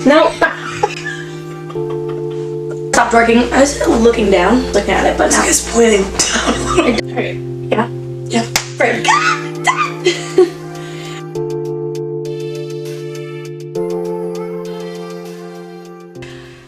No. Stopped working. I was looking down, looking at it, but now. It's pointing down. Okay. Yeah? Yeah. Right.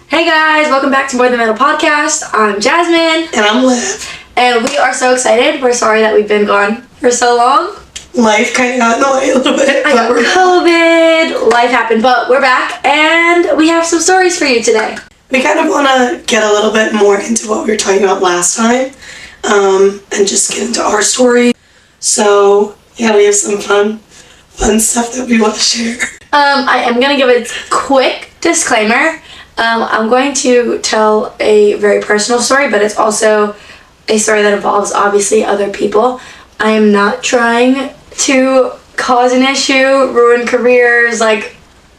Hey guys, welcome back to More Than Metal Podcast. I'm Jasmine. And I'm Liv. And we are so excited. We're sorry that we've been gone for so long. Life kind of got in the way a little bit. I got COVID. Life happened, but we're back and we have some stories for you today. We kind of want to get a little bit more into what we were talking about last time, and just get into our story. So yeah, we have some fun stuff that we want to share. I am going to give a quick disclaimer. I'm going to tell a very personal story, but it's also a story that involves obviously other people. I am not trying to cause an issue, ruin careers, like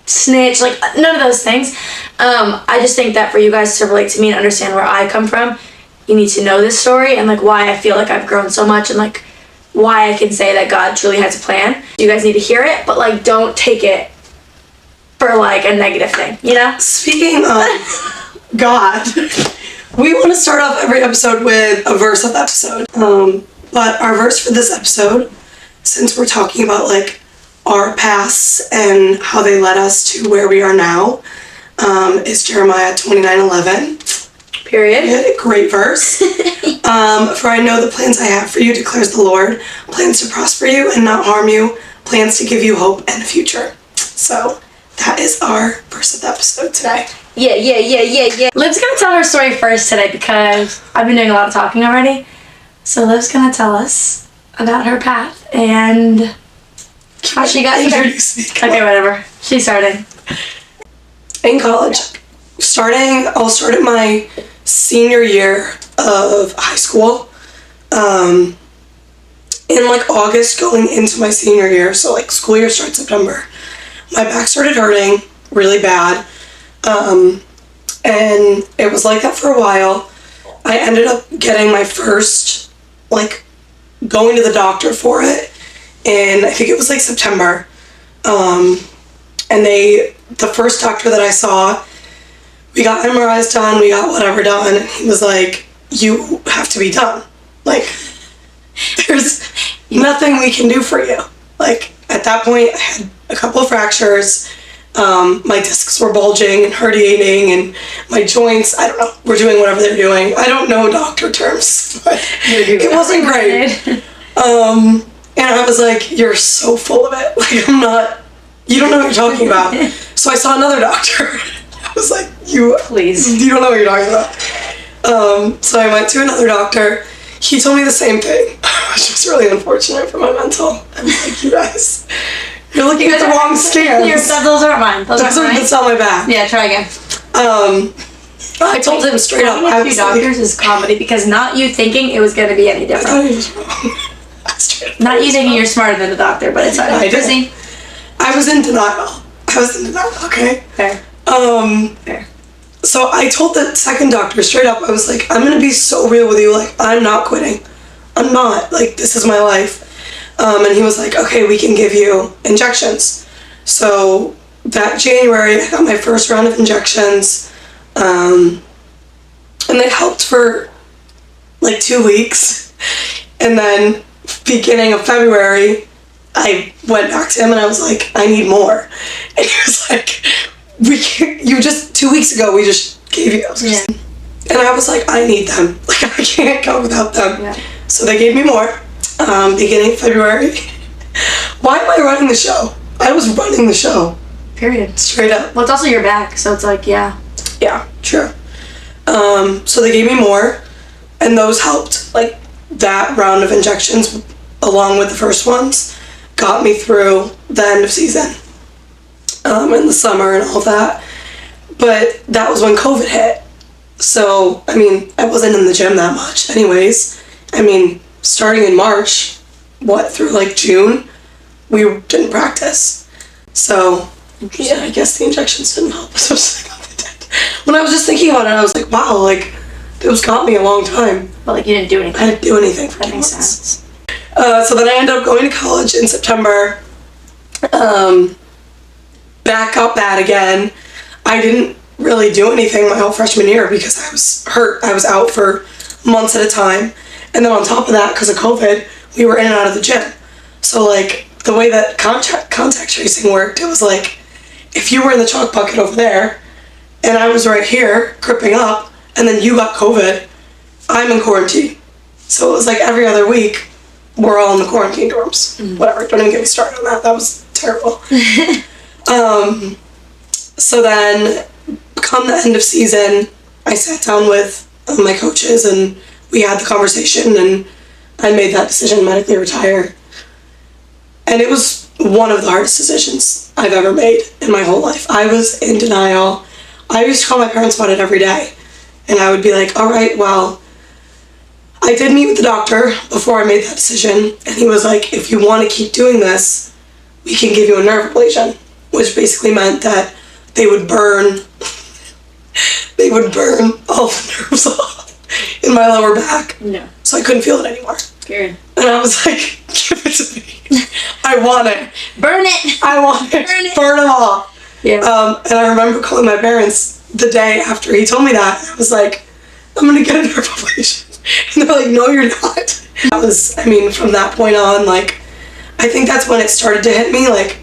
snitch, like none of those things. I just think that for you guys to relate to me and understand where I come from, you need to know this story and like why I feel like I've grown so much and like why I can say that God truly has a plan. You guys need to hear it, but like don't take it for like a negative thing, you know? Speaking of God, we want to start off every episode with a verse of the episode. But our verse for this episode, since we're talking about like our pasts and how they led us to where we are now, is Jeremiah 29:11. Period. Yeah, great verse. For I know the plans I have for you, declares the Lord, plans to prosper you and not harm you, plans to give you hope and a future. So that is our verse of the episode today. Yeah. Liv's gonna tell her story first today because I've been doing a lot of talking already. So Liv's gonna tell us about her path and how she got here. Introduce me. Okay, whatever. She's starting. In college. I'll start at my senior year of high school. In like August going into my senior year, so like school year starts September, my back started hurting really bad. And it was like that for a while. I ended up getting my first, like, going to the doctor for it, and I think it was like September. And the first doctor that I saw, we got MRIs done, we got whatever done, and he was like, you have to be done. Like, there's nothing we can do for you. Like, at that point, I had a couple of fractures. My discs were bulging and herniating, and my joints, I don't know, were doing whatever they're doing. I don't know doctor terms, but it wasn't great. And I was like, you're so full of it. Like, you don't know what you're talking about. So I saw another doctor. I was like, you don't know what you're talking about. So I went to another doctor. He told me the same thing, which was really unfortunate for my mental. I was like, you guys, you're looking at the wrong scans. Those aren't mine. That's on my back. Yeah, try again. I told him straight up. I was doctors is comedy because not you thinking it was going to be any different. I thought he was wrong. Not you thinking you're smarter than the doctor, but it's fine. I was in denial. Okay. Fair. Fair. So I told the second doctor straight up, I was like, I'm gonna be so real with you, like, I'm not quitting. I'm not, like, this is my life. And he was like, okay, we can give you injections. So that January, I got my first round of injections, and they helped for like 2 weeks. And then beginning of February, I went back to him and I was like, I need more. And he was like, 2 weeks ago, we just gave you those. Yeah. And I was like, I need them. Like, I can't go without them. Yeah. So they gave me more, beginning of February. Why am I running the show? I was running the show. Period. Straight up. Well, it's also your back, so it's like, yeah. Yeah, true. So they gave me more, and those helped. Like, that round of injections, along with the first ones, got me through the end of season. In the summer and all that. But that was when COVID hit. So, I mean, I wasn't in the gym that much anyways. I mean, starting in March, through like June, we didn't practice. So, yeah, I guess the injections didn't help. When I was just thinking about it, I was like, wow, like, those got me a long time. But like, you didn't do anything. I didn't do anything for 2 months. That makes sense. So then I ended up going to college in September. Back up bad again. I didn't really do anything my whole freshman year because I was hurt. I was out for months at a time. And then on top of that, because of COVID, we were in and out of the gym. So like the way that contact tracing worked, it was like if you were in the chalk bucket over there and I was right here gripping up and then you got COVID, I'm in quarantine. So it was like every other week we're all in the quarantine dorms. Whatever, don't even get me started on that. That was terrible. So then come the end of season, I sat down with my coaches and we had the conversation and I made that decision, medically retire. And it was one of the hardest decisions I've ever made in my whole life. I was in denial. I used to call my parents about it every day. And I would be like, all right, well, I did meet with the doctor before I made that decision. And he was like, if you want to keep doing this, we can give you a nerve ablation, which basically meant that they would burn all the nerves off in my lower back. No. So I couldn't feel it anymore. Scared. And I was like, give it to me. I want it. Burn it. I want it. Burn it. Burn them all. Yeah. And I remember calling my parents the day after he told me that. I was like, I'm going to get a nerve ablation. And they're like, no, you're not. That was, I mean, from that point on, like, I think that's when it started to hit me, like,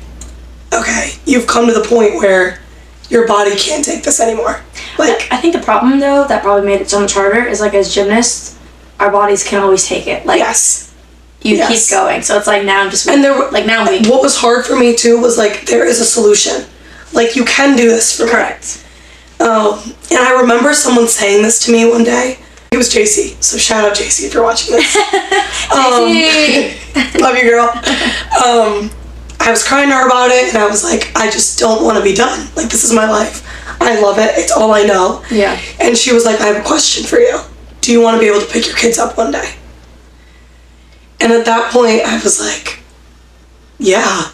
okay, you've come to the point where your body can't take this anymore. Like, I think the problem, though, that probably made it so much harder is, like, as gymnasts, our bodies can always take it. Like, yes. You Yes. keep going. So it's like, now I'm just weak. And there were, like, now I'm weak. what was hard for me, too, was, like, there is a solution. Like, you can do this for me. Correct. And I remember someone saying this to me one day. It was JC, so shout out JC if you're watching this. Love you, girl. I was crying to her about it, and I was like, I just don't want to be done. Like, this is my life. I love it. It's all I know. Yeah. And she was like, I have a question for you. Do you want to be able to pick your kids up one day? And at that point, I was like, yeah.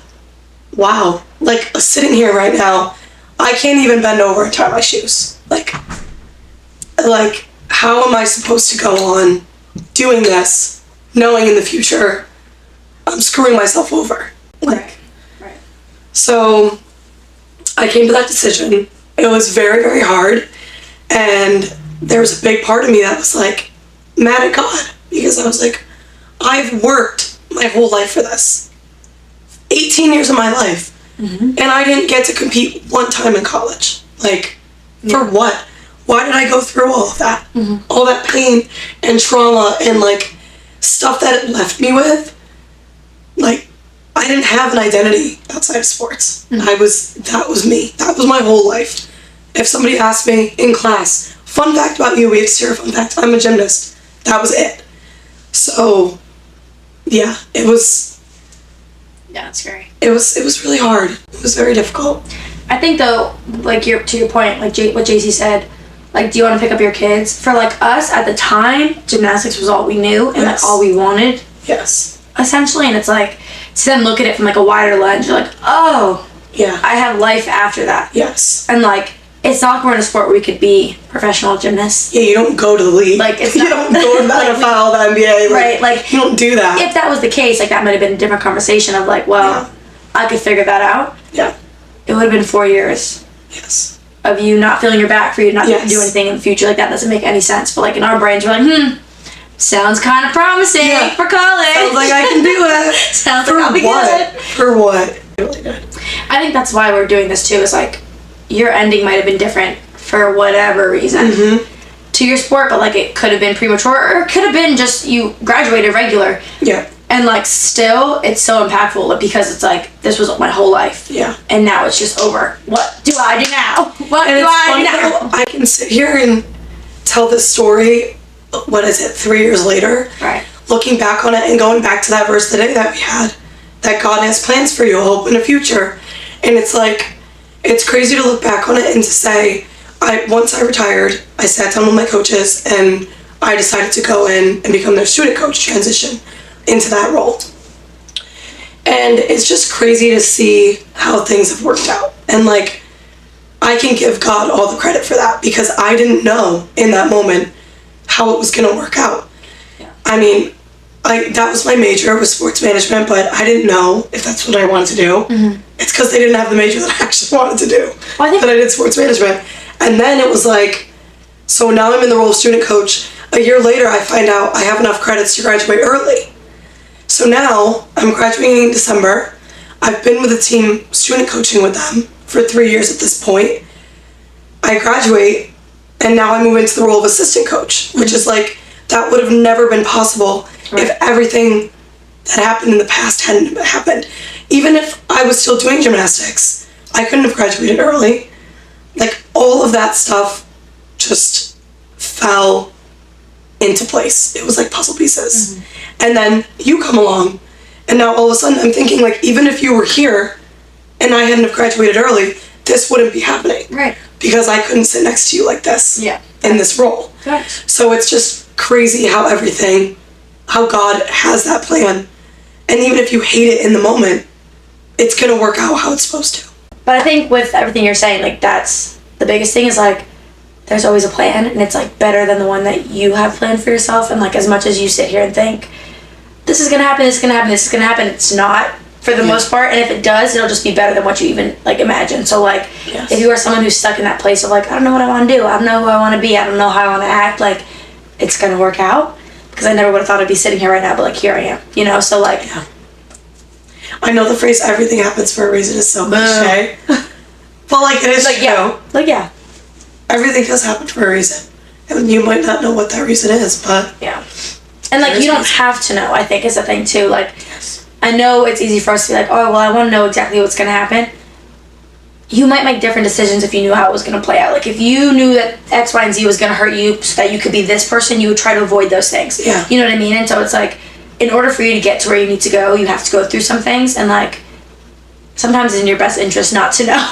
Wow. Like, sitting here right now, I can't even bend over and tie my shoes. Like, how am I supposed to go on doing this, knowing in the future I'm screwing myself over? Like, Right. so I came to that decision. It was very, very hard. And there was a big part of me that was like, mad at God. Because I was like, I've worked my whole life for this. 18 years of my life. And I didn't get to compete one time in college. Like, for what? Why did I go through all of that? All that pain and trauma and, like, stuff that it left me with. Like, I didn't have an identity outside of sports. That was me. That was my whole life. If somebody asked me in class, fun fact about you, we have to share a fun fact. I'm a gymnast. That was it. So, yeah, it was Yeah, it's scary. It was really hard. It was very difficult. I think, though, like, to your point, like what JC said, like, do you want to pick up your kids? For, like, us, at the time, gymnastics was all we knew and, like, all we wanted. Yes. Essentially, and it's like, to then look at it from, like, a wider lens, you're like, oh, Yeah. I have life after that. Yes. And, like, it's not like we're in a sport where we could be professional gymnasts. Yeah, you don't go to the league. Like, it's you not- don't go to the like, NFL, the NBA. Right, like, you don't do that. if that was the case, like, that might have been a different conversation of, like, well, I could figure that out. Yeah. It would have been 4 years Yes. of you not feeling your back for you to not Yes. do anything in the future. Like, that doesn't make any sense. But, like, in our brains, we're like, sounds kind of promising for college. Sounds like I can do it. Sounds For like I'll be what? good. For what? Really good. I think that's why we're doing this, too, is, like, your ending might have been different for whatever reason to your sport, but, like, it could have been premature, or it could have been just you graduated regular. Yeah. And, like, still, it's so impactful because it's like, this was my whole life. Yeah. And now it's just over. What do I do now? What And do it's I funny do now? how I can sit here and tell this story, 3 years later? Right. Looking back on it and going back to that verse today that we had, that God has plans for you, hope in the future. And it's like, it's crazy to look back on it and to say, once I retired, I sat down with my coaches and I decided to go in and become their student coach, transition into that role. And it's just crazy to see how things have worked out. And, like, I can give God all the credit for that because I didn't know in that moment how it was going to work out. Yeah. I mean, that was my major, was sports management, but I didn't know if that's what I wanted to do. It's because they didn't have the major that I actually wanted to do. Well, that I did sports management. And then it was like, so now I'm in the role of student coach. A year later, I find out I have enough credits to graduate early. So now I'm graduating in December. I've been with the team student coaching with them for 3 years at this point. I graduate, and now I move into the role of assistant coach, which is like, that would have never been possible if everything that happened in the past hadn't happened. Even if I was still doing gymnastics, I couldn't have graduated early. Like, all of that stuff just fell into place. It was like puzzle pieces. And then you come along, and now all of a sudden I'm thinking, like, even if you were here and I hadn't have graduated early, this wouldn't be happening. Right. Because I couldn't sit next to you like this. Yeah. In this role. Right. So it's just crazy how God has that plan. And even if you hate it in the moment, it's going to work out how it's supposed to. But I think with everything you're saying, like, that's the biggest thing is, like, there's always a plan, and it's, like, better than the one that you have planned for yourself. And, like, as much as you sit here and think, this is going to happen, this is going to happen, this is going to happen, it's not for the most part. And if it does, it'll just be better than what you even, like, imagine. So, like, if you are someone who's stuck in that place of, like, I don't know what I want to do, I don't know who I want to be, I don't know how I want to act, like, it's going to work out. Because I never would have thought I'd be sitting here right now, but, like, here I am, you know? So, like... Yeah. I know the phrase, everything happens for a reason, is so cliche. But, like, it is like, true. Yeah. Like, yeah. Everything does happen for a reason. And you might not know what that reason is, but... Yeah. And, like, you don't have to know, I think, is the thing, too. Like, I know it's easy for us to be like, oh, well, I want to know exactly what's going to happen. You might make different decisions if you knew how it was going to play out. Like, if you knew that X, Y, and Z was going to hurt you so that you could be this person, you would try to avoid those things. Yeah. You know what I mean? And so it's like, in order for you to get to where you need to go, you have to go through some things. And, like, sometimes it's in your best interest not to know.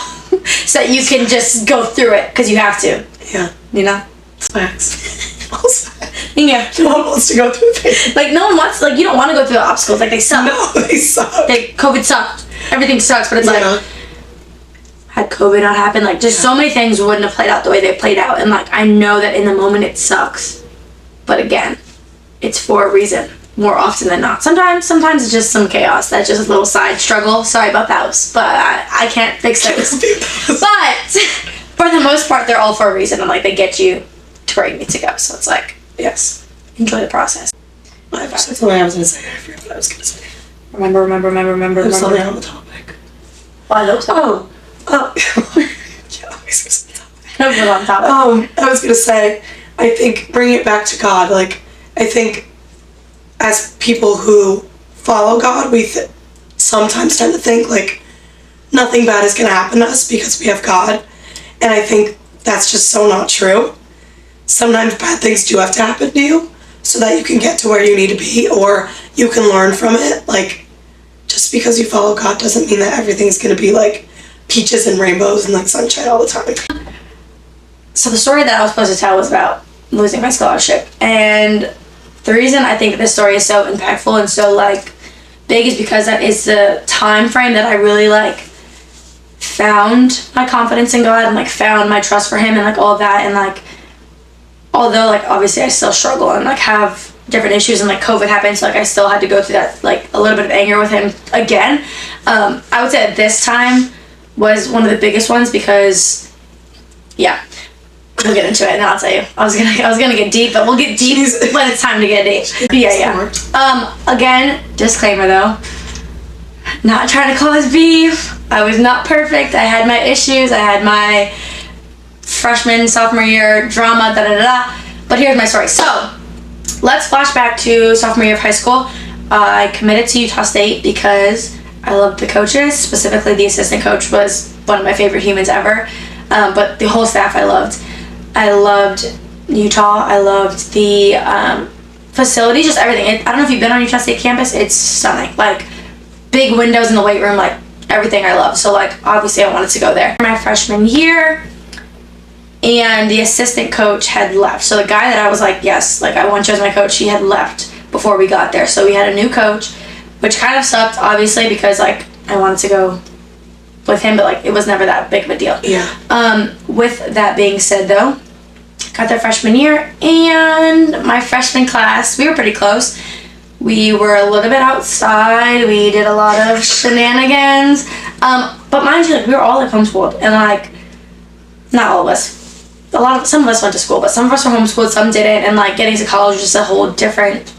So that you can just go through it because you have to. Yeah. You know? Facts. Yeah. No one wants to go through things. Like, no one wants, like, you don't want to go through the obstacles. Like, they suck. No, they suck. Like, COVID sucked. Everything sucks, but it's like, had COVID not happened, like, just so many things wouldn't have played out the way they played out. And, like, I know that in the moment it sucks. But again, it's for a reason, more often than not. Sometimes it's just some chaos. That's just a little side struggle. Sorry about those. But I can't fix those. But for the most part, they're all for a reason. And, like, they get you to where you need to go. So it's like, yes, enjoy the process. That's something I was going to say. I forgot what I was going to say. Remember. There's something on the topic. Well, I hope so. Oh. Yeah, I was No, we're on topic. I was going to say, I think bringing it back to God, like, I think as people who follow God, we sometimes tend to think, like, nothing bad is going to happen to us because we have God. And I think that's just so not true. Sometimes bad things do have to happen to you so that you can get to where you need to be, or you can learn from it. Like, just because you follow God doesn't mean that everything's going to be, like, peaches and rainbows and, like, sunshine all the time. So the story that I was supposed to tell was about losing my scholarship. And the reason I think this story is so impactful and so, like, big is because that is the time frame that I really, like, found my confidence in God and, like, found my trust for Him and, like, all of that. And, like, although, like, obviously I still struggle and, like, have different issues and, like, COVID happened, so, like, I still had to go through that, like, a little bit of anger with Him again. I would say at this time was one of the biggest ones because, yeah, we'll get into it and I'll tell you. I was gonna get deep, but we'll get deep when it's time to get deep. Yeah. Again, disclaimer though, not trying to cause beef. I was not perfect. I had my issues. I had my freshman, sophomore year drama, But here's my story. So, let's flash back to sophomore year of high school. I committed to Utah State because I loved the coaches. Specifically, the assistant coach was one of my favorite humans ever. But the whole staff I loved. I loved Utah. I loved the facility, just everything. I don't know if you've been on Utah State campus. It's stunning. Like, big windows in the weight room, like, everything I love. So, like, obviously I wanted to go there. My freshman year, and the assistant coach had left. So the guy that I was like, yes, like, I want you as my coach, he had left before we got there. So we had a new coach, which kind of sucked, obviously, because, like, I wanted to go with him, but, like, it was never that big of a deal. Yeah. With that being said, though, got there freshman year, and my freshman class, we were pretty close. We were a little bit outside. We did a lot of shenanigans. But mind you, like, we were all like homeschooled, and like, not all of us. Some of us went to school, but some of us were homeschooled, some didn't, and like getting to college was just a whole different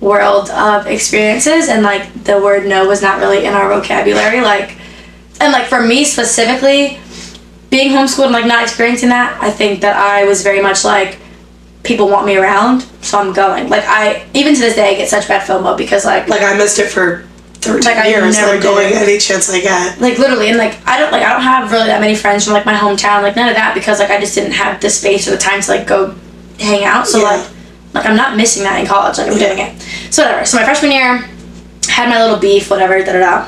world of experiences, and like the word no was not really in our vocabulary, like, and like for me specifically, being homeschooled and like not experiencing that, I think that I was very much like, people want me around, so I'm going. Like, I, even to this day, I get such bad FOMO because like I missed it for 13 like, years. I never I'm going any chance I get. Like, literally, and like I don't have really that many friends from like my hometown, like none of that, because like I just didn't have the space or the time to like go hang out. So like I'm not missing that in college. Like, I'm doing it. So whatever. So my freshman year, had my little beef, whatever,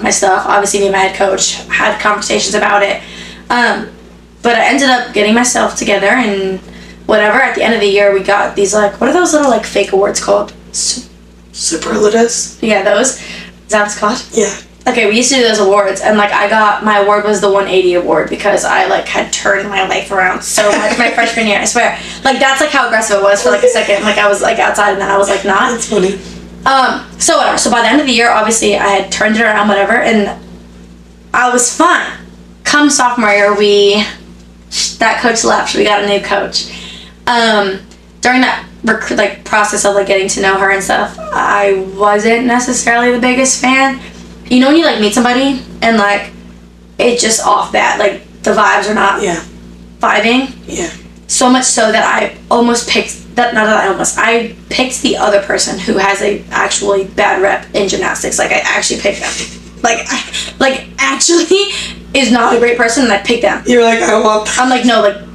my stuff. Obviously, me and my head coach had conversations about it. But I ended up getting myself together and whatever. At the end of the year, we got these like, what are those little like fake awards called? Superlatives? Yeah, those. Is that what it's called? Yeah. Okay, we used to do those awards, and like my award was the 180 award because I like had turned my life around so much my freshman year. I swear, like that's like how aggressive it was for like a second. Like I was like outside, and then I was like not. That's funny. So whatever. So by the end of the year, obviously I had turned it around, whatever, and I was fine. Come sophomore year, that coach left. We got a new coach. During that process of like getting to know her and stuff, I wasn't necessarily the biggest fan. You know when you like meet somebody and like it's just off that, like the vibes are not vibing. Yeah. So much so that I almost picked that. Not that I picked the other person who has a actually bad rep in gymnastics. Like I actually picked them. Like actually is not a great person, and I picked them. You're like, I want that. I'm like, no, like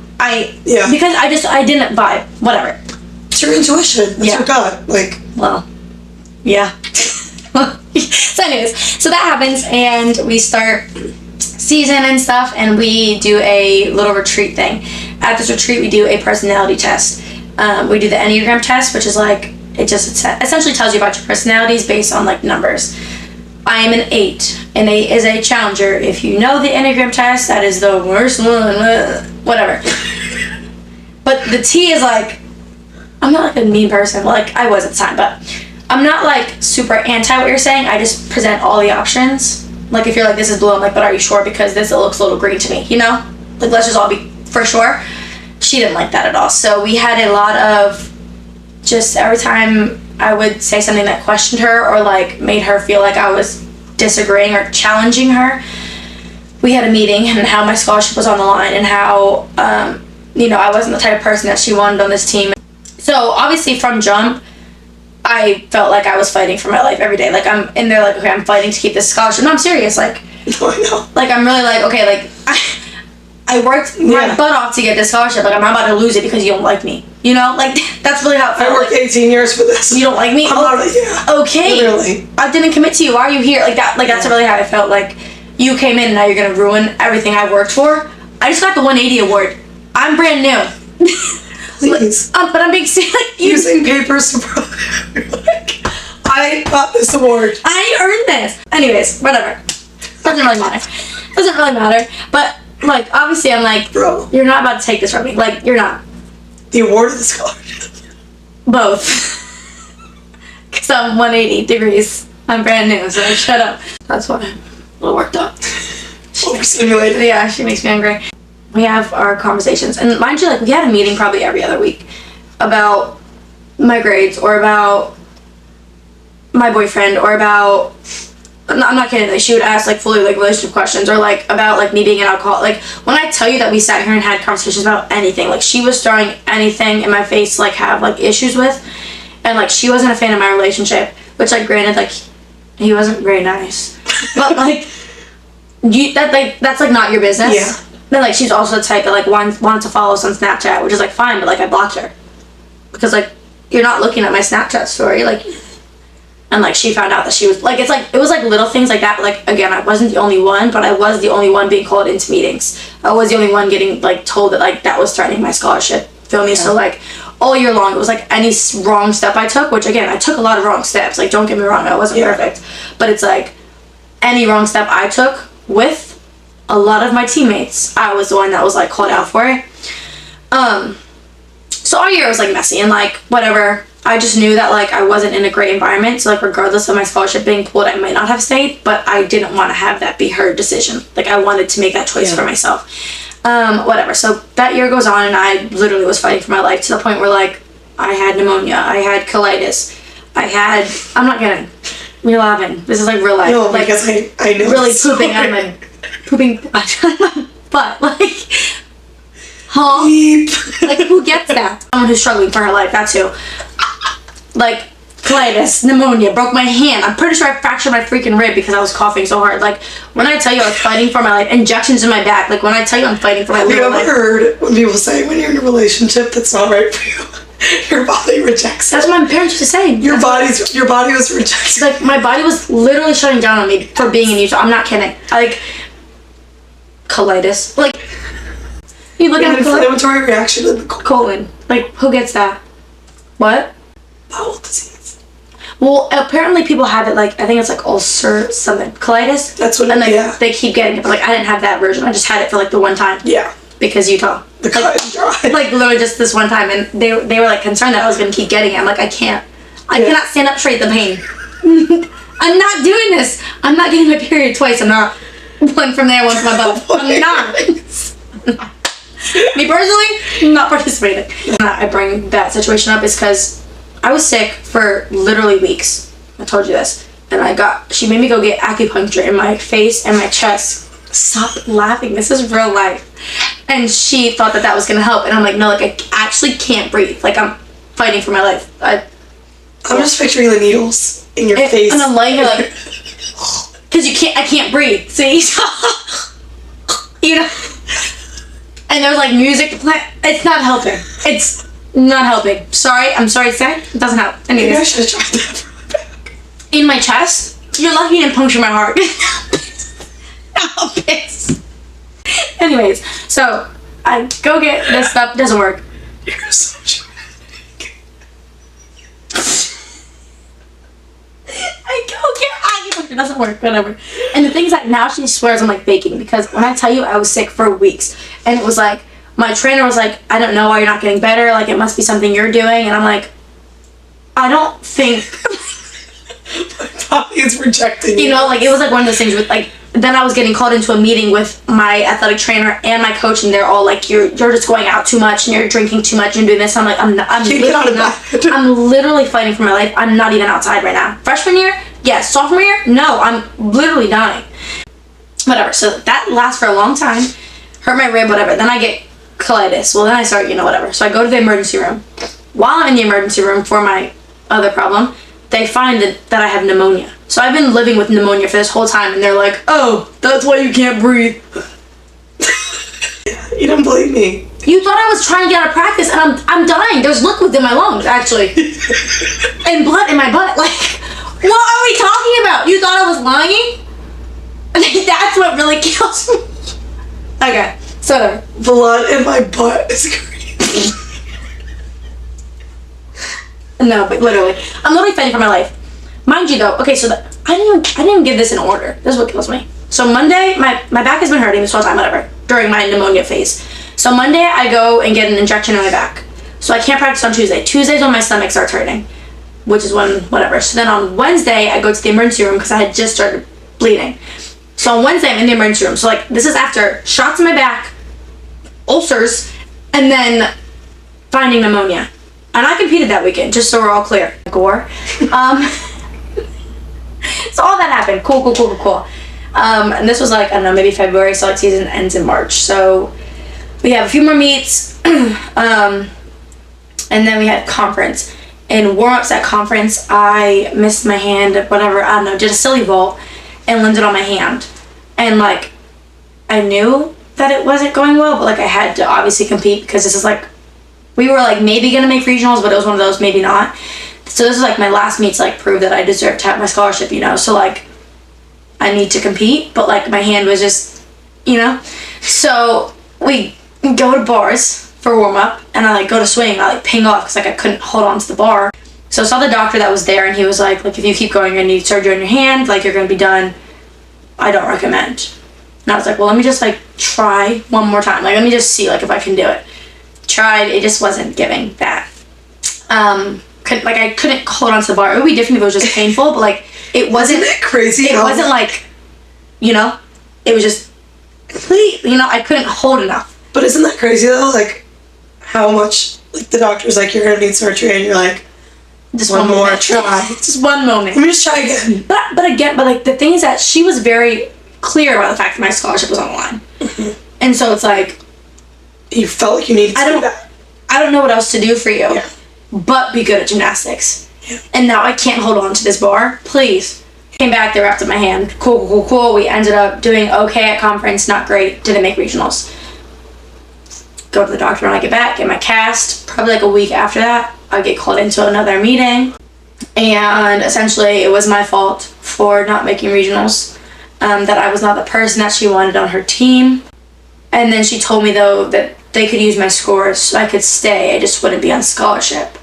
because I didn't vibe. Whatever. It's your intuition. That's your gut. Like, well, yeah. So anyways, so that happens, and we start season and stuff, and we do a little retreat thing. At this retreat, we do a personality test. We do the Enneagram test, which is like, it essentially tells you about your personalities based on like numbers. I am an 8. An 8 is a challenger. If you know the Enneagram test, that is the worst one, whatever. But the T is like, I'm not like a mean person. Well, like I was at the time, but I'm not like super anti what you're saying. I just present all the options. Like if you're like, this is blue, I'm like, but are you sure? Because this, it looks a little green to me, you know? Like let's just all be for sure. She didn't like that at all. So we had a lot of just every time I would say something that questioned her or like made her feel like I was disagreeing or challenging her, we had a meeting and how my scholarship was on the line and how, I wasn't the type of person that she wanted on this team. So obviously from jump, I felt like I was fighting for my life every day. Like I'm in there like, okay, I'm fighting to keep this scholarship. No, I'm serious. Like, no, I know. Like I'm really like, okay, like I worked my butt off to get this scholarship. Like I'm not about to lose it because you don't like me. You know, like that's really how it felt. I worked 18 years for this. You don't like me? Okay. Literally. I didn't commit to you. Why are you here? Like that. Like that's really how I felt. Like you came in and now you're gonna ruin everything I worked for. I just got the 180 award. I'm brand new. Please. But I'm being serious. Like, using papers to prove like, I got this award. I earned this. Anyways, whatever. Doesn't really matter. But like, obviously, I'm like, bro, you're not about to take this from me. Like, you're not. The award or the scholarship? Both. Because I'm 180 degrees. I'm brand new, so shut up. That's why I'm a little worked up. Overstimulated. Yeah, she makes me angry. We have our conversations, and mind you, like we had a meeting probably every other week about my grades or about my boyfriend or about, I'm not kidding, like she would ask like fully like relationship questions or like about like me being an alcoholic. Like when I tell you that we sat here and had conversations about anything, like she was throwing anything in my face to like have like issues with, and like she wasn't a fan of my relationship, which like granted like he wasn't very nice, but like that's like not your business. Yeah. Then like she's also the type that like wanted to follow us on Snapchat, which is like fine, but like I blocked her because like you're not looking at my Snapchat story, like, and like she found out that she was like, it was like little things like that, but like again, I wasn't the only one, but I was the only one being called into meetings. I was the only one getting like told that like that was threatening my scholarship. Feel me? Yeah. So like all year long, it was like any wrong step I took, which again I took a lot of wrong steps. Like don't get me wrong, I wasn't perfect, but it's like any wrong step I took with a lot of my teammates, I was the one that was like called out for it. So our year was like messy and like whatever. I just knew that like I wasn't in a great environment, so like regardless of my scholarship being pulled, I might not have stayed, but I didn't want to have that be her decision. Like I wanted to make that choice for myself. Whatever. So that year goes on, and I literally was fighting for my life to the point where like I had pneumonia, I had colitis, I'm not kidding. You're laughing. This is like real life. No, like, because I know. Really pooping out of my butt. Like, huh? Beep. Like, who gets that? Someone who's struggling for her life, that's who. Like, colitis, pneumonia, broke my hand. I'm pretty sure I fractured my freaking rib because I was coughing so hard. Like, when I tell you I was fighting for my life, injections in my back. Like, when I tell you I'm fighting for my life. Have you ever heard when people say when you're in a relationship that's not right for you, your body rejects That's it? what my parents used to say. Your body was rejecting. Like, my body was literally shutting down on me for being in Utah. I'm not kidding. Like, colitis. Like, you look at an inflammatory reaction to the colon. Like, who gets that? What? bowel disease. Well, apparently people have it, like, I think it's like ulcer something. Colitis? That's what and like, yeah. they keep getting it, but like, I didn't have that version. I just had it for like the one time. Yeah. Because Utah. The cut and dry. Like, literally just this one time, and they were like concerned that I was going to keep getting it. I'm like, I cannot stand up straight, the pain. I'm not doing this. I'm not getting my period twice. I'm not. One from there, one from my butt. I'm not. Me personally, I'm not participating. I bring that situation up is because I was sick for literally weeks. I told you this. And she made me go get acupuncture in my face and my chest. Stop laughing. This is real life. And she thought that was going to help. And I'm like, no, like, I actually can't breathe. Like, I'm fighting for my life. I'm just picturing the needles in your face. And I'm laying here like, because I can't breathe. See? You know? And there's like music to play. It's not helping. It's not helping. Sorry. I'm sorry to say. It doesn't help. Anyways. Maybe I should have tried that for my back. In my chest? You're lucky you didn't puncture my heart. I'm pissed. Anyways, so I go get this stuff. Doesn't work. You're so dramatic. I go get acupuncture. It doesn't work. Whatever. And the thing is that now she swears I'm like faking, because when I tell you I was sick for weeks, and it was like my trainer was like, I don't know why you're not getting better. Like, it must be something you're doing. And I'm like, I don't think. My body is rejecting you. You know, like, it was like one of those things with like. Then I was getting called into a meeting with my athletic trainer and my coach, and they're all like, "You're just going out too much, and you're drinking too much, and doing this." And I'm like, I'm literally fighting for my life. I'm not even outside right now. Freshman year, yes. Sophomore year, no. I'm literally dying. Whatever. So that lasts for a long time. Hurt my rib, whatever. Then I get colitis. Well, then I start, whatever. So I go to the emergency room. While I'm in the emergency room for my other problem, they find that I have pneumonia. So I've been living with pneumonia for this whole time, and they're like, oh, that's why you can't breathe. You don't believe me. You thought I was trying to get out of practice, and I'm dying. There's liquid in my lungs, actually. And blood in my butt. Like, what are we talking about? You thought I was lying? That's what really kills me. Okay, so there. Blood in my butt is crazy. No, but literally. I'm literally fighting for my life. Mind you, though, okay, so I didn't even give this in order. This is what kills me. So Monday, my back has been hurting this whole time, whatever, during my pneumonia phase. So Monday, I go and get an injection in my back. So I can't practice on Tuesday. Tuesday's when my stomach starts hurting, which is when, whatever. So then on Wednesday, I go to the emergency room because I had just started bleeding. So on Wednesday, I'm in the emergency room. So, like, this is after shots in my back, ulcers, and then finding pneumonia. And I competed that weekend, just so we're all clear. Gore. So all that happened. Cool. And this was like, I don't know, maybe February, so like season ends in March. So we have a few more meets, and then we had conference. In warm-ups at conference, I missed my hand, whatever, I don't know, did a silly vault and landed on my hand. And like, I knew that it wasn't going well, but like I had to obviously compete because this is like, we were like maybe gonna make regionals, but it was one of those maybe not. So this is like my last meet to like prove that I deserve to have my scholarship, So like, I need to compete, but like my hand was just, So we go to bars for warm up, and I like go to swing, I like ping off because like I couldn't hold on to the bar. So I saw the doctor that was there, and he was like if you keep going, you're gonna need surgery on your hand, like you're gonna be done. I don't recommend. And I was like, well, let me just like try one more time. Like, let me just see like if I can do it. Tried, it just wasn't giving that. I couldn't hold on to the bar. It would be different if it was just painful, but like it wasn't. Isn't that crazy? It wasn't like, you know, it was just complete. You know, I couldn't hold enough. But isn't that crazy though? Like how much like the doctor's like, you're gonna need surgery, and you're like, Just one more moment. try. Just one moment. Let me just try again. But like the thing is that she was very clear about the fact that my scholarship was on the line, and so it's like You felt like you needed to do that. I don't know what else to do for you, Yeah. but be good at gymnastics. Yeah. And now I can't hold on to this bar. Please. Came back, they wrapped up my hand. Cool. We ended up doing okay at conference, not great. Didn't make regionals. Go to the doctor when I get back, get my cast. Probably like a week after that, I get called into another meeting. And essentially, it was my fault for not making regionals. That I was not the person that she wanted on her team. And then she told me, though, that they could use my scores so I could stay. I just wouldn't be on scholarship.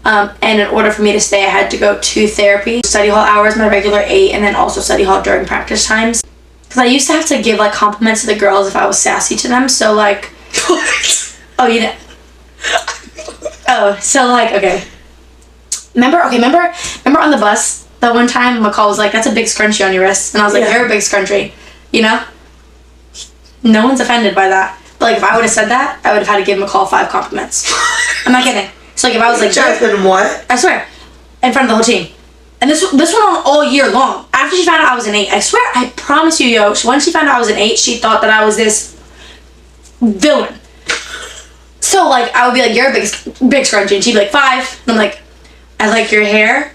And in order for me to stay, I had to go to therapy, study hall hours, my regular 8, and then also study hall during practice times. Because I used to have to give, like, compliments to the girls if I was sassy to them. So, like... What? Oh, you know... Oh, so, like, okay. Remember on the bus that one time McCall was like, that's a big scrunchie on your wrist. And I was like, you're a big scrunchie. You know? No one's offended by that. But, like, if I would have said that, I would have had to give McCall 5 compliments. I'm not kidding. So, like, if I was like... Jasmine, what? I swear. In front of the whole team. And this went on all year long. After she found out I was an 8, I swear, I promise you, yo, once she found out I was an 8, she thought that I was this villain. So, like, I would be like, you're a big scrunchie. And she'd be like, 5. And I'm like, I like your hair.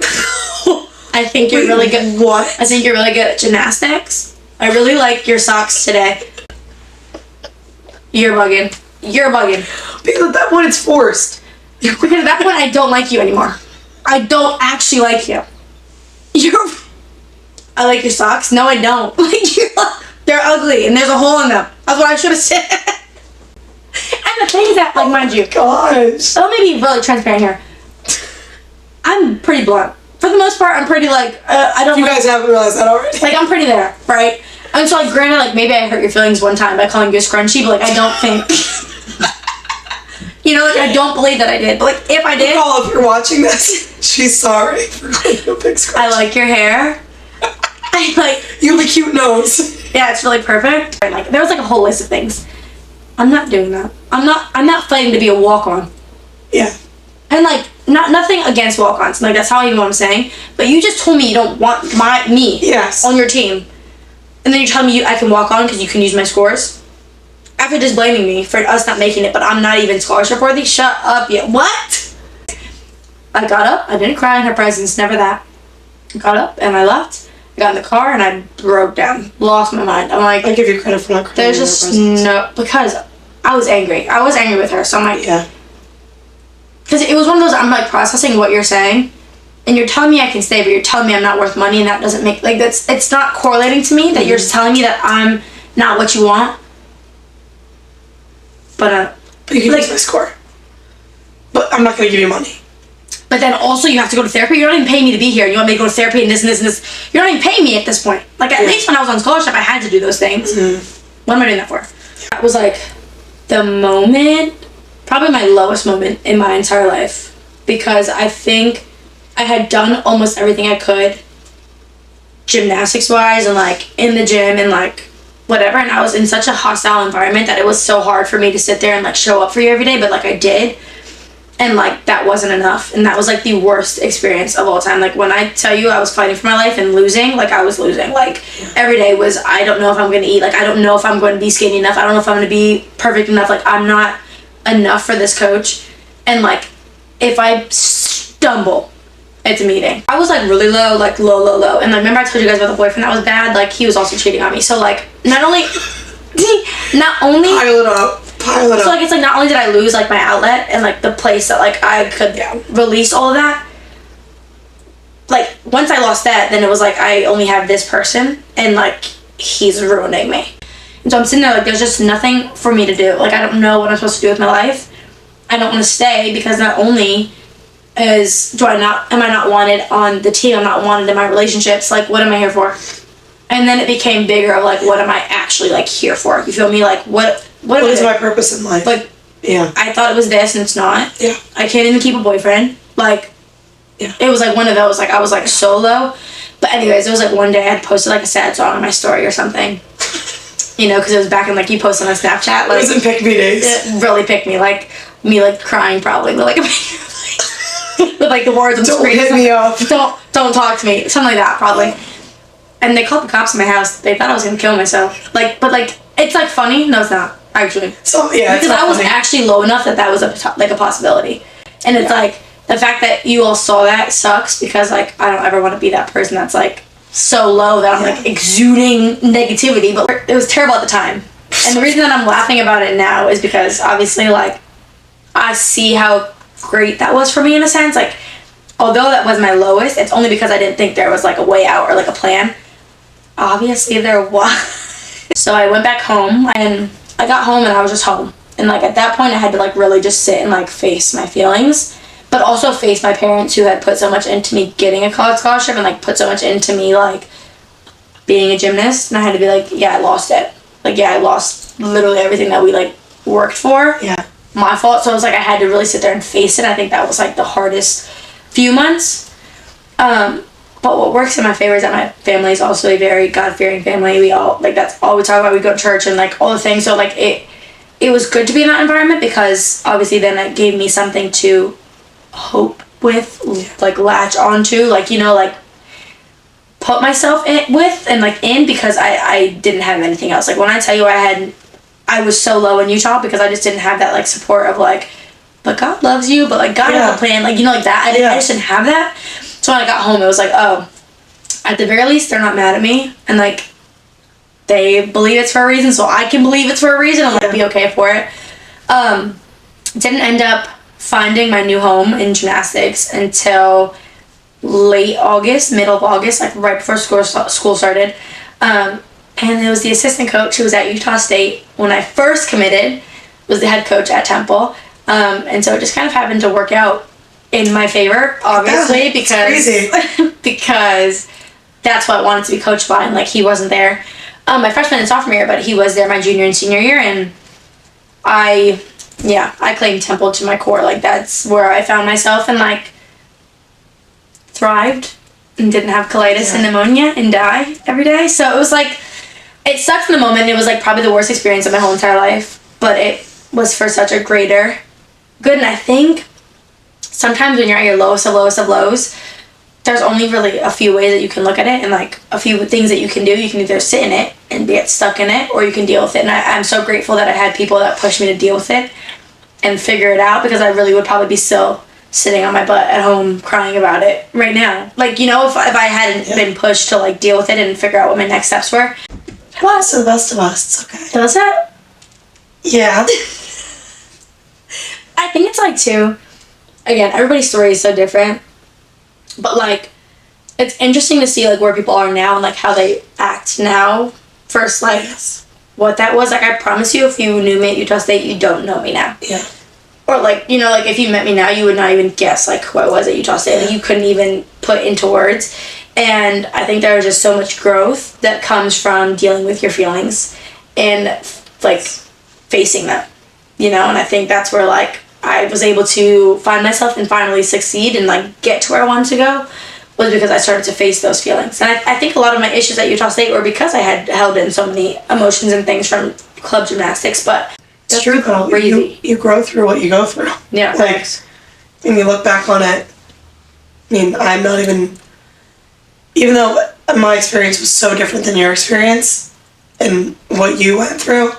I think you're really good. What? I think you're really good at gymnastics. I really like your socks today. You're bugging. Because at that point, it's forced. Because at that point, I don't like you anymore. I don't actually like you. I like your socks. No, I don't. They're ugly, and there's a hole in them. That's what I should have said. And the thing is that, like, mind you, Gosh. let me be really transparent here. I'm pretty blunt. For the most part, I'm pretty, like, I don't... You guys haven't realized that already. Like, I'm pretty there, right? And so, like, granted, like, maybe I hurt your feelings one time by calling you a scrunchie, but, like, I don't think... You know, like, I don't believe that I did. But, like, if I did... Nicole, if you're watching this, she's sorry for calling you a big scrunchie. I like your hair. I like... You have a cute nose. Yeah, it's really perfect. And, like, there was, like, a whole list of things. I'm not doing that. I'm not fighting to be a walk-on. Yeah. And, like, nothing against walk-ons. Like, that's how I even what I'm saying. But you just told me you don't want me Yes. on your team. And then you're telling me I can walk on because you can use my scores? After just blaming me for us not making it, but I'm not even scholarship worthy? Shut up, you. What? I got up. I didn't cry in her presence. Never that. I got up and I left. I got in the car and I broke down. Lost my mind. I'm like... I give you credit for not crying There's in her just presence. no... Because I was angry. I was angry with her. So I'm like... Yeah. Because it was one of those... I'm like processing what you're saying. And you're telling me I can stay, but you're telling me I'm not worth money, and that doesn't make... Like, that's... It's not correlating to me that you're telling me that I'm not what you want. But you can like, use my score. But I'm not going to give you money. But then also you have to go to therapy. You're not even paying me to be here. You want me to go to therapy and this and this and this. You're not even paying me at this point. Like, at least when I was on scholarship, I had to do those things. Mm-hmm. What am I doing that for? That was, like, the moment... Probably my lowest moment in my entire life. Because I think I had done almost everything I could. Gymnastics-wise and, like, in the gym and, like... whatever, and I was in such a hostile environment that it was so hard for me to sit there and, like, show up for you every day, but, like, I did, and, like, that wasn't enough, and that was, like, the worst experience of all time. Like, when I tell you I was fighting for my life and losing, like, I was losing. Like, every day was, I don't know if I'm going to eat, like, I don't know if I'm going to be skinny enough, I don't know if I'm going to be perfect enough, like, I'm not enough for this coach, and, like, if I stumble, it's a meeting. I was, like, really low, like, low. And, like, remember I told you guys about the boyfriend that was bad? Like, he was also cheating on me. So, like, not only... Pile it up. So, like, it's, like, not only did I lose, like, my outlet and, like, the place that, like, I could release all of that. Like, once I lost that, then it was, like, I only have this person. And, like, he's ruining me. And so I'm sitting there, like, there's just nothing for me to do. Like, I don't know what I'm supposed to do with my life. I don't want to stay because not only... am I not wanted on the team, I'm not wanted in my relationships, like, what am I here for? And then it became bigger of, like, what am I actually, like, here for? You feel me? Like, what is my purpose in life? Like, yeah. I thought it was this and it's not. Yeah. I can't even keep a boyfriend. Like, Yeah. It was like one of those, like I was like so low. But anyways, it was like one day I had posted like a sad song on my story or something. You know, because it was back in like you posted on Snapchat. Like, it was in pick me days. It really picked me, like me like crying probably, but like with like the words on the Don't screen. hit me up. Don't talk to me. Something like that probably. And they called the cops at my house. They thought I was gonna kill myself. Like, but like it's like funny. No, it's not actually. So yeah, because I was actually low enough that was like a possibility. And it's like the fact that you all saw that sucks because like I don't ever want to be that person that's like so low that I'm like exuding negativity. But it was terrible at the time. And the reason that I'm laughing about it now is because obviously like I see how great that was for me in a sense. Like although that was my lowest, it's only because I didn't think there was like a way out or like a plan. Obviously there was. So I went back home and I got home and I was just home. And like at that point I had to like really just sit and like face my feelings, but also face my parents who had put so much into me getting a college scholarship and like put so much into me like being a gymnast. And I had to be like, yeah, I lost it. Like, yeah, I lost literally everything that we like worked for. Yeah. My fault. So I was like, I had to really sit there and face it. I think that was like the hardest few months. But what works in my favor is that my family is also a very God-fearing family. We all, like, that's all we talk about. We go to church and, like, all the things. So, like, it was good to be in that environment because, obviously, then it gave me something to hope with, like, latch onto. Like, you know, like, put myself in with and, like, in because I didn't have anything else. Like, when I tell you I was so low in Utah because I just didn't have that, like, support of, like, but God loves you, but, like, God has a plan. Like, you know, like that. I just didn't have that. So when I got home, it was like, oh, at the very least, they're not mad at me. And, like, they believe it's for a reason, so I can believe it's for a reason. I'm going to be okay for it. Didn't end up finding my new home in gymnastics until late August, middle of August, like right before school started. And it was the assistant coach who was at Utah State when I first committed, was the head coach at Temple. And so it just kind of happened to work out in my favor, obviously, because that's what I wanted to be coached by, and like he wasn't there my freshman and sophomore year, but he was there my junior and senior year, and I claimed Temple to my core. Like that's where I found myself and like thrived and didn't have colitis and pneumonia and die every day. So it was like, it sucked in the moment. It was like probably the worst experience of my whole entire life, but it was for such a greater good. And I think sometimes when you're at your lowest of lows, there's only really a few ways that you can look at it and like a few things that you can do. You can either sit in it and get stuck in it, or you can deal with it. And I'm so grateful that I had people that pushed me to deal with it and figure it out, because I really would probably be still sitting on my butt at home crying about it right now. Like, you know, if I hadn't been pushed to like deal with it and figure out what my next steps were. Well, it's the best of us. It's okay. Does it? Yeah. I think it's like too, again, everybody's story is so different, but like it's interesting to see like where people are now and like how they act now versus like what that was. Like I promise you, if you knew me at Utah State, you don't know me now. Yeah. Or like, you know, like if you met me now, you would not even guess like who I was at Utah State. Like you couldn't even put into words. And I think there was just so much growth that comes from dealing with your feelings and like facing them, you know. And I think that's where like I was able to find myself and finally succeed and like get to where I wanted to go, was because I started to face those feelings. And I think a lot of my issues at Utah State were because I had held in so many emotions and things from club gymnastics. But it's true though. You grow through what you go through. Yeah. Like when you look back on it, I mean, I'm not even though my experience was so different than your experience and what you went through,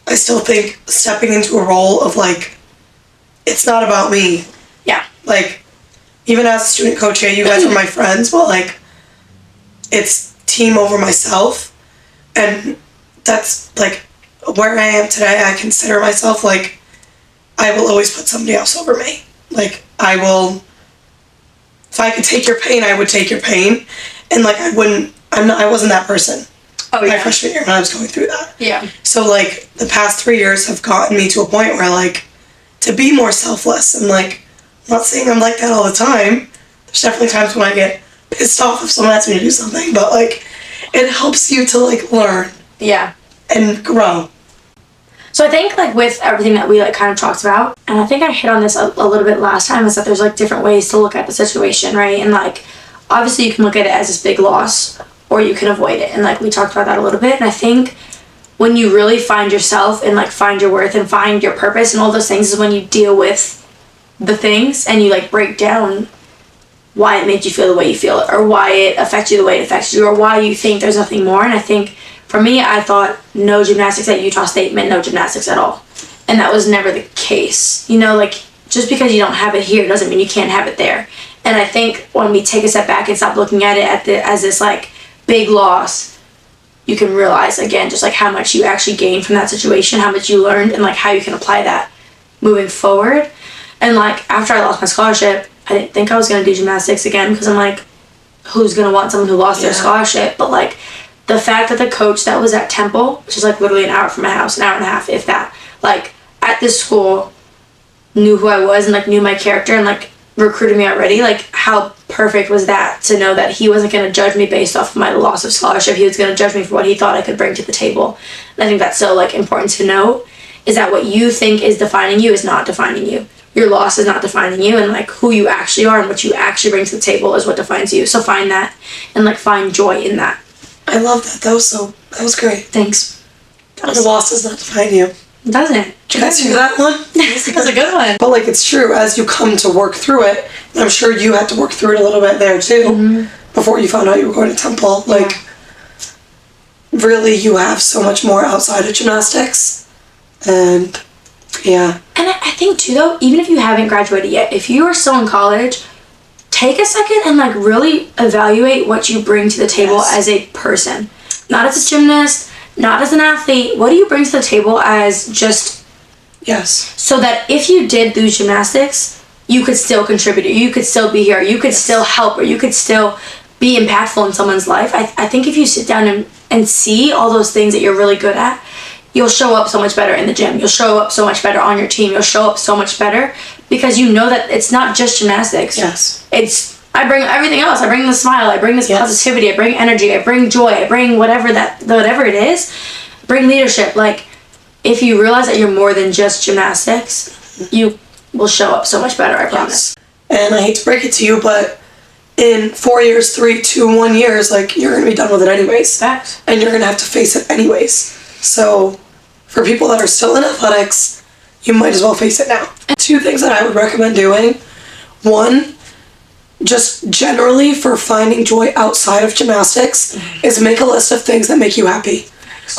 I still think stepping into a role of like, it's not about me. Yeah. Like, even as a student coach here, you guys are my friends, but like, it's team over myself. And that's like where I am today. I consider myself like, I will always put somebody else over me. Like, I will, if I could take your pain, I would take your pain. And like, I wasn't that person. Oh, yeah. My freshman year when I was going through that. Yeah. So like, the past 3 years have gotten me to a point where like, to be more selfless, and like, I'm not saying I'm like that all the time. There's definitely times when I get pissed off if someone asks me to do something, but like, it helps you to like learn. Yeah. And grow. So I think like with everything that we like kind of talked about, and I think I hit on this a little bit last time, is that there's like different ways to look at the situation, right? And like obviously you can look at it as this big loss, or you can avoid it, and like we talked about that a little bit. And I think when you really find yourself and like find your worth and find your purpose and all those things is when you deal with the things and you like break down why it made you feel the way you feel, or why it affects you the way it affects you, or why you think there's nothing more. And I think for me, I thought no gymnastics at Utah State meant no gymnastics at all. And that was never the case. You know, like, just because you don't have it here doesn't mean you can't have it there. And I think when we take a step back and stop looking at it as this, like, big loss, you can realize, again, just, like, how much you actually gained from that situation, how much you learned, and, like, how you can apply that moving forward. And, like, after I lost my scholarship, I didn't think I was going to do gymnastics again, because I'm like, who's going to want someone who lost their scholarship? But, like, the fact that the coach that was at Temple, which is like literally an hour from my house, an hour and a half, if that, like at this school, knew who I was and like knew my character and like recruited me already, like how perfect was that to know that he wasn't going to judge me based off of my loss of scholarship. He was going to judge me for what he thought I could bring to the table. And I think that's so like important to know, is that what you think is defining you is not defining you. Your loss is not defining you, and like who you actually are and what you actually bring to the table is what defines you. So find that and like find joy in that. I love that. That was great. Thanks. Your loss does not define you. It doesn't. Did you guys hear that one? That was a good one. But like it's true, as you come to work through it, and I'm sure you had to work through it a little bit there too, before you found out you were going to Temple. Like, really, you have so much more outside of gymnastics. And yeah. And I think too though, even if you haven't graduated yet, if you are still in college, take a second and like really evaluate what you bring to the table as a person. Not as a gymnast, not as an athlete. What do you bring to the table as just... Yes. So that if you did lose gymnastics, you could still contribute, or you could still be here, you could still help, or you could still be impactful in someone's life. I think if you sit down and see all those things that you're really good at, you'll show up so much better in the gym. You'll show up so much better on your team. You'll show up so much better because you know that it's not just gymnastics. Yes. I bring everything else. I bring the smile. I bring this positivity. I bring energy. I bring joy. I bring whatever it is. Bring leadership. Like, if you realize that you're more than just gymnastics, you will show up so much better, I promise. And I hate to break it to you, but in 4 years, 3, 2, 1 years, like, you're going to be done with it anyways. Facts. And you're going to have to face it anyways. So, for people that are still in athletics, you might as well face it now. 2 things that I would recommend doing. 1, just generally for finding joy outside of gymnastics, is make a list of things that make you happy.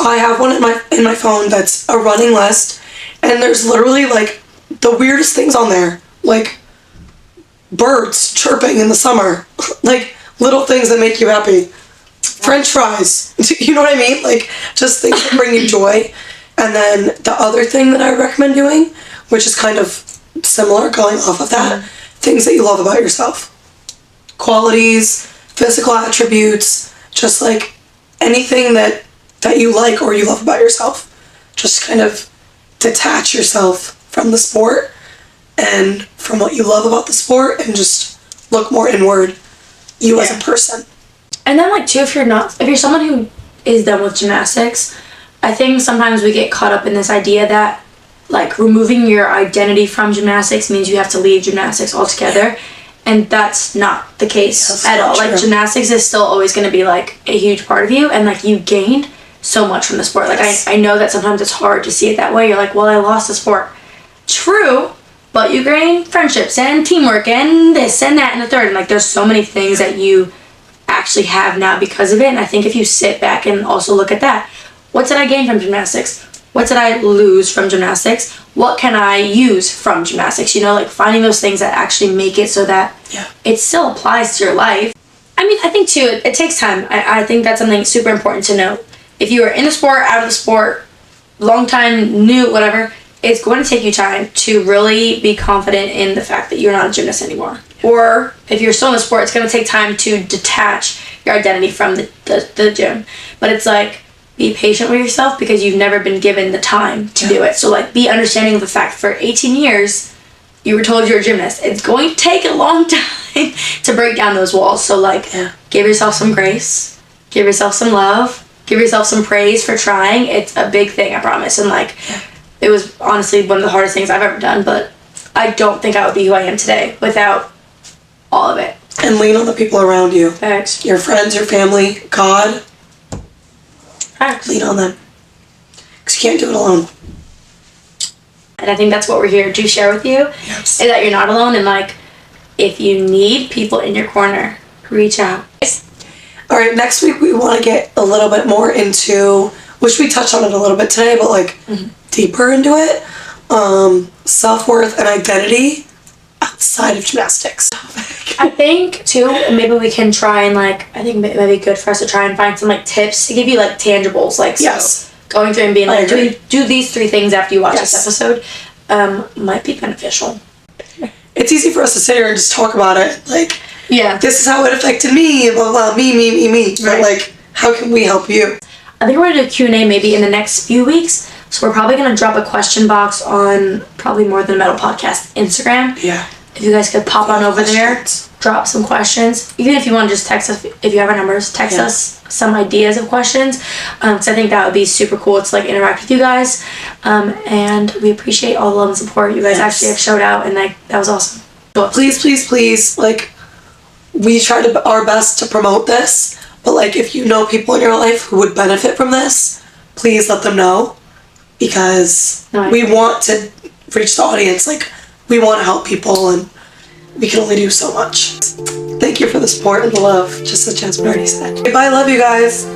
I have one in my phone that's a running list, and there's literally like the weirdest things on there, like birds chirping in the summer, like little things that make you happy. French fries, you know what I mean? Like, just things that bring you joy. And then the other thing that I would recommend doing, which is kind of similar, going off of that, things that you love about yourself. Qualities, physical attributes, just like anything that you like or you love about yourself. Just kind of detach yourself from the sport and from what you love about the sport and just look more inward, you as a person. And then, like, too, if you're someone who is done with gymnastics, I think sometimes we get caught up in this idea that, like, removing your identity from gymnastics means you have to leave gymnastics altogether. Yeah. And that's not the case at all. True. Like, gymnastics is still always going to be, like, a huge part of you. And, like, you gained so much from the sport. Like, I know that sometimes it's hard to see it that way. You're like, well, I lost the sport. True. But you gain friendships and teamwork and this and that and the third. And, like, there's so many things that you actually have now because of it. And I think if you sit back and also look at that, what did I gain from gymnastics? What did I lose from gymnastics? What can I use from gymnastics? You know, like finding those things that actually make it so that it still applies to your life. I mean, I think too, it takes time. I think that's something super important to know. If you are in the sport, out of the sport, long time, new, whatever, it's going to take you time to really be confident in the fact that you're not a gymnast anymore. Or if you're still in the sport, it's going to take time to detach your identity from the gym. But it's like, be patient with yourself because you've never been given the time to do it. So like, be understanding of the fact for 18 years, you were told you're a gymnast. It's going to take a long time to break down those walls. So like, give yourself some grace, give yourself some love, give yourself some praise for trying. It's a big thing, I promise. And like, It was honestly one of the hardest things I've ever done, but I don't think I would be who I am today without all of it. And lean on the people around you. Facts. Your friends, your family, God. Facts. Lean on them. Because you can't do it alone. And I think that's what we're here to share with you. Yes. Is that you're not alone, and like, if you need people in your corner, reach out. All right, next week we want to get a little bit more into, which we touched on it a little bit today, but like deeper into it. Self-worth and identity outside of gymnastics. I think too, maybe we can try and like, I think it might be good for us to try and find some like tips to give you like tangibles, like Yes. so going through and being like, do these 3 things after you watch Yes. this episode, might be beneficial. It's easy for us to sit here and just talk about it, like, Yeah. this is how it affected me, blah, blah, me. But Right. like, how can we help you? I think we're gonna do a Q&A maybe in the next few weeks. So we're probably gonna drop a question box on probably More Than a Metal Podcast Instagram. Yeah. If you guys could pop on over there, Questions. drop some questions. Even if you want to just text us, if you have our numbers, text us some ideas of questions. Because I think that would be super cool to like interact with you guys. And we appreciate all the love and support you guys actually have showed out, and like that was awesome. Please, like, we try our best to promote this, but like, if you know people in your life who would benefit from this, please let them know, because we want to reach the audience. Like, we want to help people, and we can only do so much. Thank you for the support and the love, just as Jasmine already said. Bye, love you guys.